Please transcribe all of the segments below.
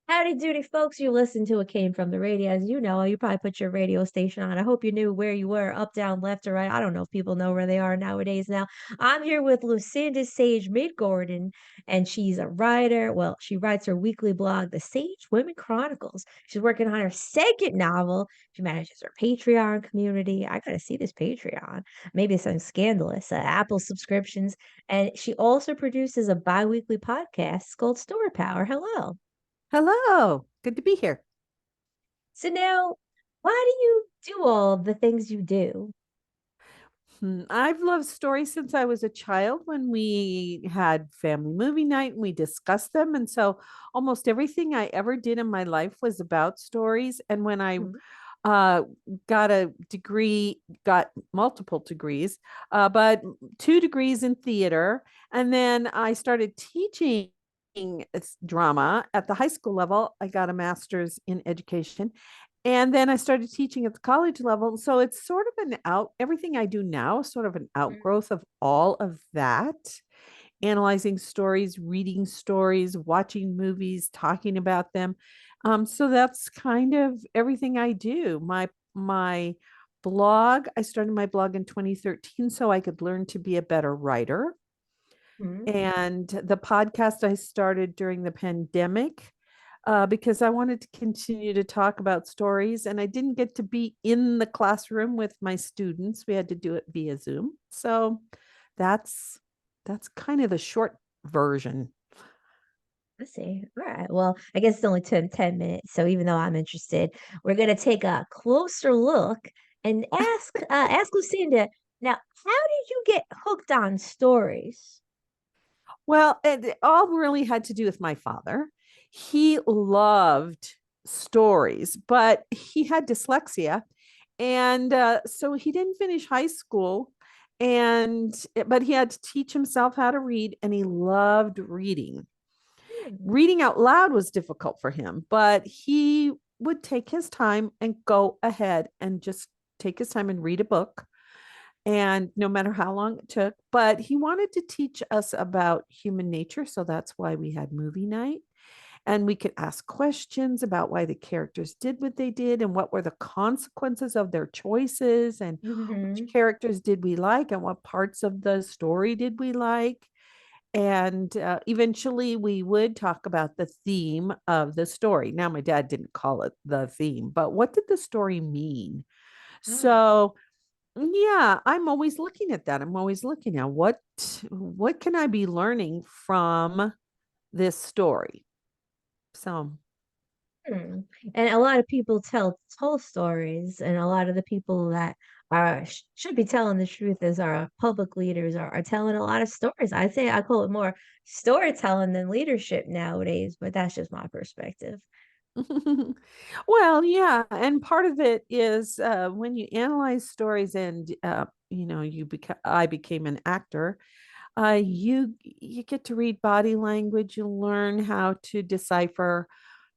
Howdy doody, folks. You listen to It Came From the Radio. As you know, you probably put your radio station on. I hope you knew where you were, up, down, left, or right. I don't know if people know where they are nowadays now. I'm here with Lucinda Sage-Midgorden, and she's a writer. Well, she writes her weekly blog, The Sage Women Chronicles. She's working on her second novel. She manages her Patreon community. I gotta see this Patreon. Maybe it's something scandalous, Apple subscriptions. And she also produces a bi-weekly podcast called Story Power. Hello. Hello, good to be here. So now, why do you do all the things you do? I've loved stories since I was a child when we had family movie night and we discussed them. And so almost everything I ever did in my life was about stories. And when I Mhm. uh, got a degree, got multiple degrees, but 2 degrees in theater. And then I started teaching drama at the high school level. I got a master's in education. And then I started teaching at the college level. So it's sort of everything I do now is sort of an Mm. outgrowth of all of that, analyzing stories, reading stories, watching movies, talking about them. So that's kind of everything I do. My blog, I started my blog in 2013 so I could learn to be a better writer. Mhm. And the podcast I started during the pandemic because I wanted to continue to talk about stories, and I didn't get to be in the classroom with my students. We had to do it via Zoom. So that's that's kind of the short version. I see. All right. Well, I guess it's only 10 minutes. So even though I'm interested, we're going to take a closer look and ask Lucinda, now, how did you get hooked on stories? Well, it all really had to do with my father. He loved stories, but he had dyslexia, and so he didn't finish high school. But he had to teach himself how to read, and he loved reading. Hmm. Reading out loud was difficult for him, but he would take his time and go ahead and just take his time and read a book, and no matter how long it took. But he wanted to teach us about human nature, so that's why we had movie night, and we could ask questions about why the characters did what they did and what were the consequences of their choices, and which Hmm. characters did we like and what parts of the story did we like. And eventually we would talk about the theme of the story. Now, my dad didn't call it the theme, but what did the story mean? Oh. So yeah, I'm always looking at that. I'm always looking at what can I be learning from this story. So Hmm. And a lot of people tell stories, and a lot of the people that should be telling the truth as our public leaders are telling a lot of stories. I'd say I call it more storytelling than leadership nowadays, but that's just my perspective. well, yeah, and part of it is when you analyze stories, and I became an actor. You get to read body language. You learn how to decipher.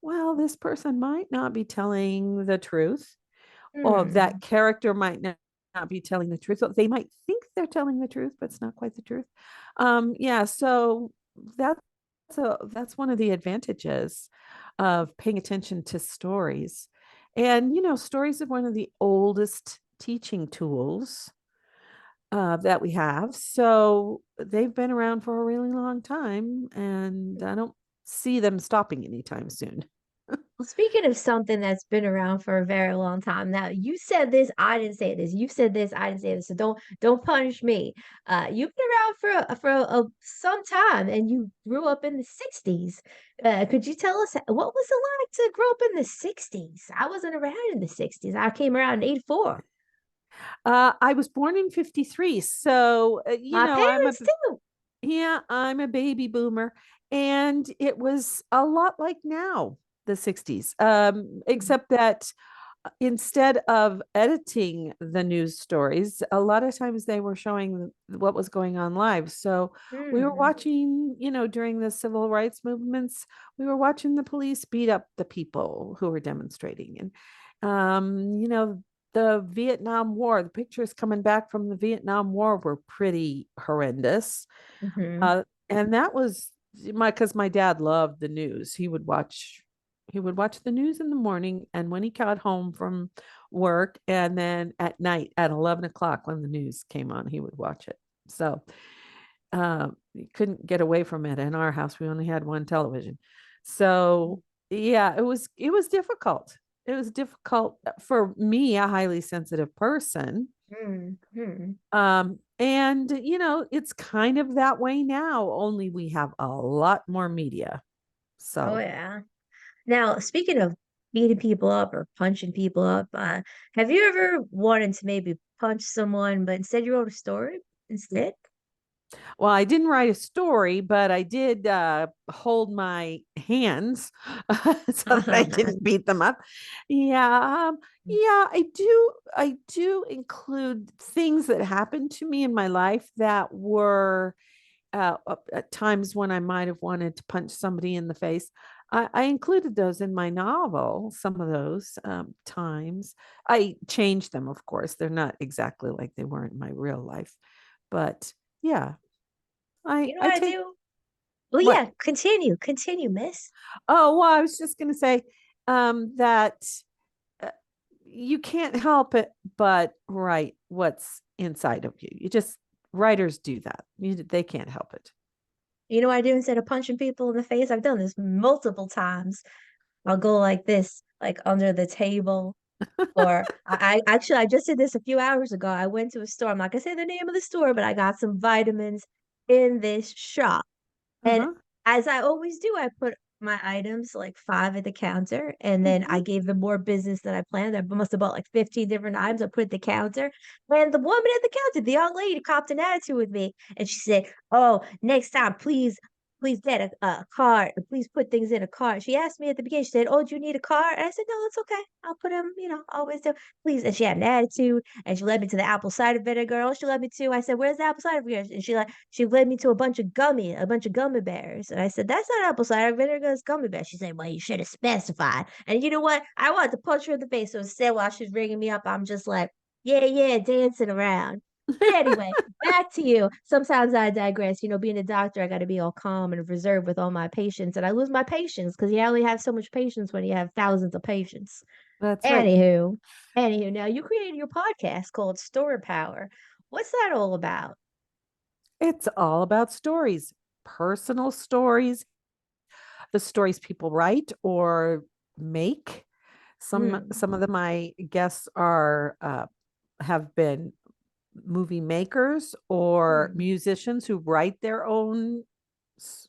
Well, this person might not be telling the truth, or that Hmm. character might not be telling the truth. They might think they're telling the truth, but it's not quite the truth. Yeah, so that's that's one of the advantages of paying attention to stories. And stories are one of the oldest teaching tools that we have. So they've been around for a really long time, and I don't see them stopping anytime soon. Well, speaking of something that's been around for a very long time, now you said this, I didn't say this. You said this, I didn't say this. So don't punish me. You've been around some time, and you grew up in the '60s. Could you tell us what was it like to grow up in the '60s? I wasn't around in the '60s. I came around in '84. I was born in 53. So, My parents too. I'm a baby boomer. And it was a lot like now, the 60s, except that instead of editing the news stories, a lot of times they were showing what was going on live. So we were Hmm. watching, during the civil rights movements, we were watching the police beat up the people who were demonstrating. And, the Vietnam War, the pictures coming back from the Vietnam War were pretty horrendous. Hmm. And that was because my dad loved the news. He would watch, He would watch the news in the morning, and when he got home from work, and then at night at 11 o'clock when the news came on, he would watch it. So you couldn't get away from it. In our house, we only had one television. So yeah, it was difficult. It was difficult for me, a highly sensitive person. Mm-hmm. And it's kind of that way now, only we have a lot more media. Oh So, yeah. Now, speaking of beating people up or punching people up, have you ever wanted to maybe punch someone, but instead you wrote a story instead? well, I didn't write a story, but I did hold my hands so that I didn't beat them up. Yeah, yeah, I do include things that happened to me in my life that were at times when I might have wanted to punch somebody in the face. I included those in my novel, some of those times. I changed them, of course. They're not exactly like they were in my real life. But yeah, I, You know I what I take do? Well, what? yeah, continue, miss. Oh, well, I was just going to say that uh, you can't help it but write what's inside of you. You just, writers do that. They can't help it. You know what I do instead of punching people in the face? I've done this multiple times. I'll go like this, like under the table. Or I actually I just did this a few hours ago. I went to a store. I'm not gonna say the name of the store, but I got some vitamins in this shop. And Uh-huh. as I always do, I put my items like five at the counter, and then I Hmm. gave them more business than I planned. I must have bought like 15 different items. I put at the counter, and the woman at the counter, the young lady, copped an attitude with me, and she said, "Oh, next time, please get a card. Please put things in a card." She asked me at the beginning. She said, "Oh, do you need a card?" And I said, "No, it's okay. I'll put them. Always do. Please." And she had an attitude, and she led me to the apple cider vinegar. Oh, she led me to. I said, "Where's the apple cider vinegar?" And she led me to a bunch of gummy bears. And I said, "That's not apple cider vinegar, it's gummy bears." She said, "Well, you should have specified." And you know what? I wanted to punch her in the face. So instead, while she's ringing me up, I'm just like, yeah, yeah, dancing around. But anyway, back to you. Sometimes I digress. Being a doctor, I got to be all calm and reserved with all my patients. And I lose my patience because you only have so much patience when you have thousands of patients. That's right. Anywho, now you created your podcast called Story Power. What's that all about? It's all about stories, personal stories, the stories people write or make. Hmm. Some of them my guests are have been movie makers or Hmm. musicians who write their own s-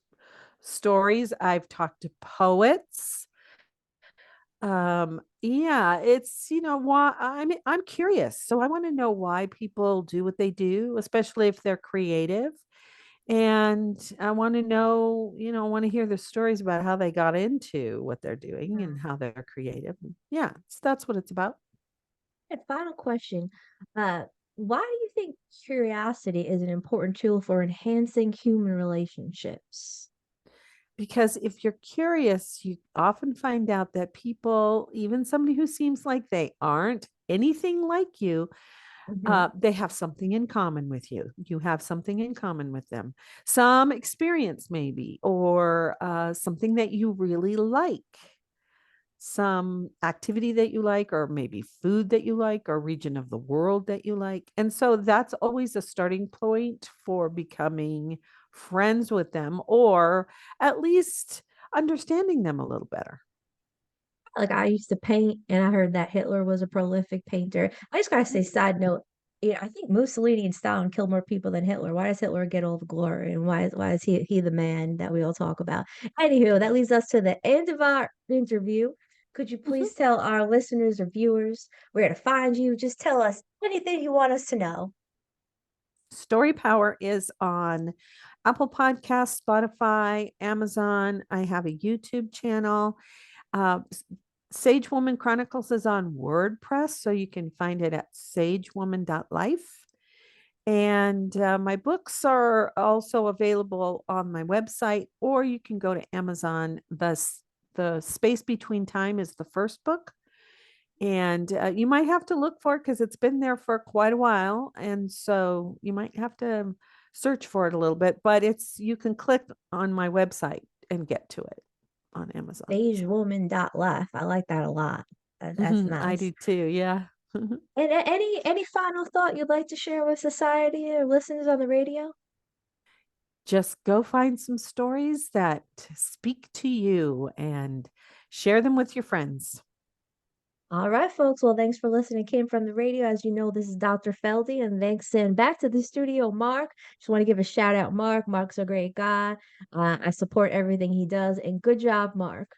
stories. I've talked to poets. Yeah, it's why I'm curious. So I want to know why people do what they do, especially if they're creative. And I want to know, I want to hear the stories about how they got into what they're doing and how they're creative. Yeah, that's what it's about. And final question. Uh, why do you think curiosity is an important tool for enhancing human relationships? Because if you're curious, you often find out that people, even somebody who seems like they aren't anything like you, Hmm. they have something in common with you. You have something in common with them. Some experience, maybe, or something that you really like, some activity that you like, or maybe food that you like, or region of the world that you like. And so that's always a starting point for becoming friends with them, or at least understanding them a little better. Like I used to paint, and I heard that Hitler was a prolific painter. I just gotta say, side note, yeah, I think Mussolini and Stalin killed more people than Hitler. Why does Hitler get all the glory, and why is he the man that we all talk about? Anywho, that leads us to the end of our interview. Could you Mhm. please tell our listeners or viewers where to find you? Just tell us anything you want us to know. Story Power is on Apple Podcasts, Spotify, Amazon. I have a YouTube channel. Uh, Sage Woman Chronicles is on WordPress, so you can find it at sagewoman.life. And my books are also available on my website, or you can go to Amazon. The Space Between Time is the first book, and you might have to look for it because it's been there for quite a while, and so you might have to search for it a little bit. But you can click on my website and get to it. on Amazon. So Sagewoman.life. I like that a lot. That's I nice. do too. Yeah. And any final thought you'd like to share with society or listeners on the radio? Just go find some stories that speak to you and share them with your friends. All right, folks. Well, thanks for listening. Came from the radio. As you know, this is Dr. Feldy, and thanks and back to the studio, Mark. Just want to give a shout out, Mark. Mark's a great guy. I support everything he does, and good job, Mark.